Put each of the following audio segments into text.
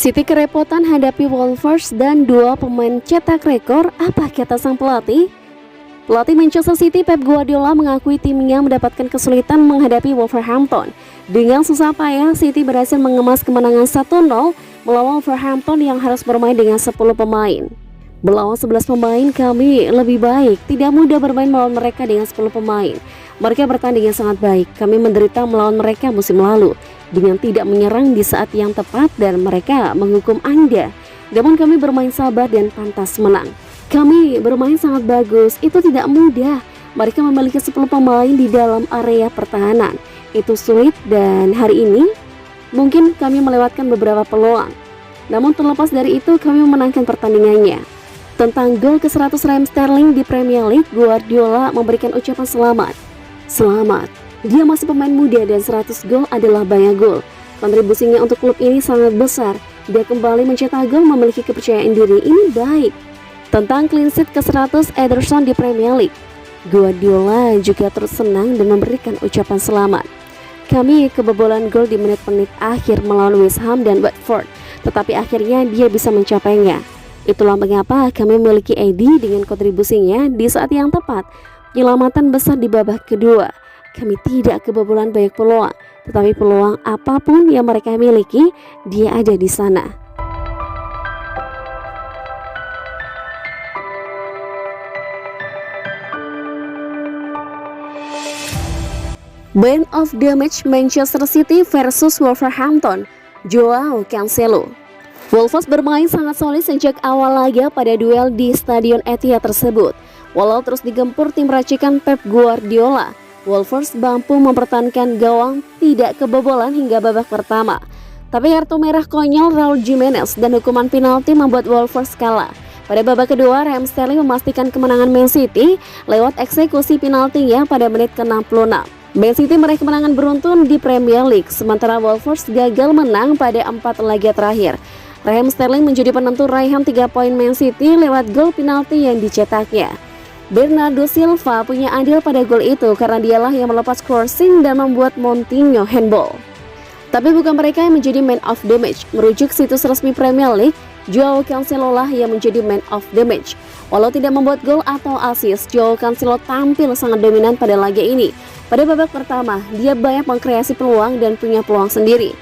City kerepotan hadapi Wolves dan dua pemain cetak rekor, apa kata sang pelatih? Pelatih Manchester City Pep Guardiola mengakui timnya mendapatkan kesulitan menghadapi Wolverhampton. Dengan susah payah, City berhasil mengemas kemenangan 1-0 melawan Wolverhampton yang harus bermain dengan 10 pemain. Melawan 11 pemain kami lebih baik, tidak mudah bermain melawan mereka dengan 10 pemain. Mereka bertanding yang sangat baik, kami menderita melawan mereka musim lalu dengan tidak menyerang di saat yang tepat dan mereka menghukum Anda. Namun kami bermain sabar dan pantas menang. Kami bermain sangat bagus, itu tidak mudah. Mereka memiliki 10 pemain di dalam area pertahanan. Itu sulit dan hari ini mungkin kami melewatkan beberapa peluang. Namun terlepas dari itu kami memenangkan pertandingannya. Tentang gol ke-100 Raheem Sterling di Premier League, Guardiola memberikan ucapan selamat. Selamat, dia masih pemain muda dan 100 gol adalah banyak gol. Kontribusinya untuk klub ini sangat besar. Dia kembali mencetak gol, memiliki kepercayaan diri, ini baik. Tentang clean sheet ke-100 Ederson di Premier League, Guardiola juga terus senang dan memberikan ucapan selamat. Kami kebobolan gol di menit-menit akhir melawan West Ham dan Watford, tetapi akhirnya dia bisa mencapainya. Itulah mengapa kami memiliki Eddie dengan kontribusinya di saat yang tepat. Penyelamatan besar di babak kedua. Kami tidak kebobolan banyak peluang, tetapi peluang apapun yang mereka miliki, dia ada di sana. Man of the match Manchester City versus Wolverhampton, Joao Cancelo. Wolves bermain sangat solid sejak awal laga pada duel di Stadion Etihad tersebut. Walau terus digempur tim racikan Pep Guardiola, Wolves mampu mempertahankan gawang tidak kebobolan hingga babak pertama. Tapi kartu merah konyol Raul Jimenez dan hukuman penalti membuat Wolves kalah. Pada babak kedua, Raheem Sterling memastikan kemenangan Man City lewat eksekusi penaltinya pada menit ke-66. Man City meraih kemenangan beruntun di Premier League, sementara Wolves gagal menang pada 4 laga terakhir. Raheem Sterling menjadi penentu raihan 3 poin Man City lewat gol penalti yang dicetaknya. Bernardo Silva punya andil pada gol itu karena dialah yang melepas crossing dan membuat Moutinho handball. Tapi bukan mereka yang menjadi man of the match. Merujuk situs resmi Premier League, Joao Cancelo lah yang menjadi man of the match. Walau tidak membuat gol atau assist, Joao Cancelo tampil sangat dominan pada laga ini. Pada babak pertama, dia banyak mengkreasi peluang dan punya peluang sendiri.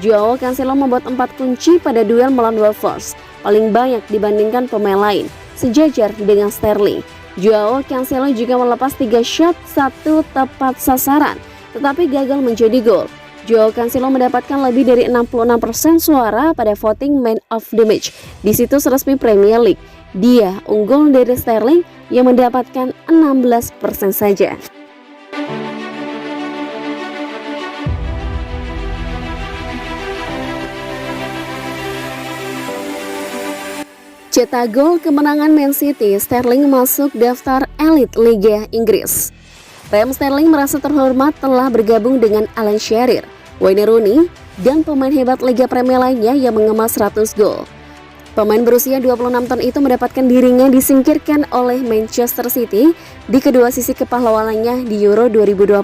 Joao Cancelo membuat 4 kunci pada duel melawan Wolves, paling banyak dibandingkan pemain lain, sejajar dengan Sterling. Joao Cancelo juga melepas 3 shot, 1 tepat sasaran, tetapi gagal menjadi gol. Joao Cancelo mendapatkan lebih dari 66% suara pada voting Man of the Match di situs resmi Premier League. Dia unggul dari Sterling yang mendapatkan 16% saja. Cetak gol kemenangan Man City, Sterling masuk daftar elit Liga Inggris. Raheem Sterling merasa terhormat telah bergabung dengan Alan Shearer, Wayne Rooney, dan pemain hebat Liga Premier lainnya yang mengemas 100 gol. Pemain berusia 26 tahun itu mendapatkan dirinya disingkirkan oleh Manchester City di kedua sisi kepahlawanannya di Euro 2020.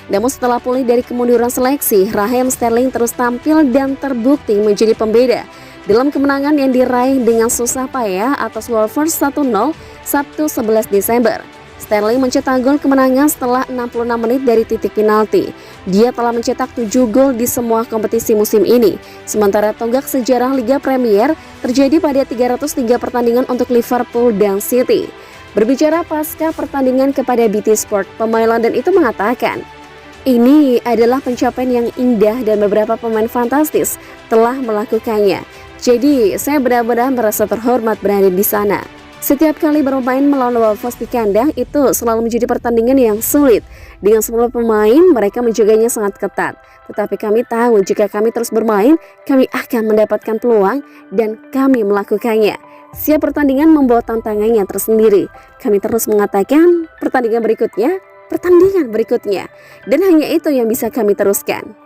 Namun setelah pulih dari kemunduran seleksi, Raheem Sterling terus tampil dan terbukti menjadi pembeda dalam kemenangan yang diraih dengan susah payah atas Wolves 1-0 Sabtu 11 Desember. Sterling mencetak gol kemenangan setelah 66 menit dari titik penalti. Dia telah mencetak 7 gol di semua kompetisi musim ini. Sementara tonggak sejarah Liga Premier terjadi pada 303 pertandingan untuk Liverpool dan City. Berbicara pasca pertandingan kepada BT Sport, pemain London itu mengatakan, "Ini adalah pencapaian yang indah dan beberapa pemain fantastis telah melakukannya. Jadi, saya benar-benar merasa terhormat berada di sana. Setiap kali bermain melawan Wolves di kandang itu selalu menjadi pertandingan yang sulit. Dengan 10 pemain, mereka menjaganya sangat ketat. Tetapi kami tahu jika kami terus bermain, kami akan mendapatkan peluang dan kami melakukannya. Setiap pertandingan membawa tantangannya tersendiri. Kami terus mengatakan pertandingan berikutnya. Dan hanya itu yang bisa kami teruskan."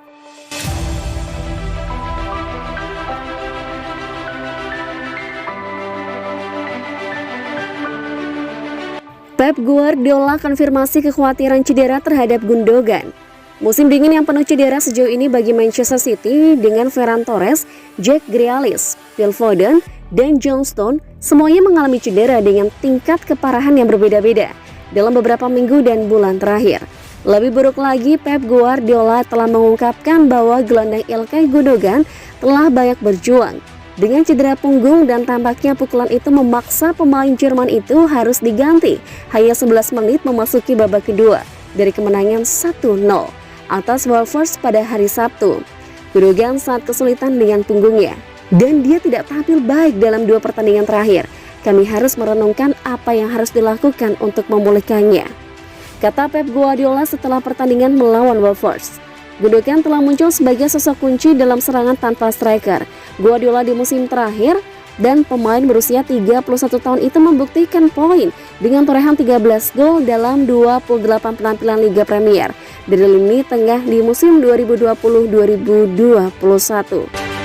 Pep Guardiola konfirmasi kekhawatiran cedera terhadap Gundogan. Musim dingin yang penuh cedera sejauh ini bagi Manchester City dengan Ferran Torres, Jack Grealish, Phil Foden, dan John Stones semuanya mengalami cedera dengan tingkat keparahan yang berbeda-beda dalam beberapa minggu dan bulan terakhir. Lebih buruk lagi, Pep Guardiola telah mengungkapkan bahwa gelandang Ilkay Gundogan telah banyak berjuang dengan cedera punggung dan tampaknya pukulan itu memaksa pemain Jerman itu harus diganti hanya 11 menit memasuki babak kedua dari kemenangan 1-0 atas Wolves pada hari Sabtu. Gundogan sangat kesulitan dengan punggungnya dan dia tidak tampil baik dalam 2 pertandingan terakhir. Kami harus merenungkan apa yang harus dilakukan untuk memulihkannya, kata Pep Guardiola setelah pertandingan melawan Wolves. Gundogan telah muncul sebagai sosok kunci dalam serangan tanpa striker Guardiola di musim terakhir, dan pemain berusia 31 tahun itu membuktikan poin dengan torehan 13 gol dalam 28 penampilan Liga Premier dari lini tengah di musim 2020-2021.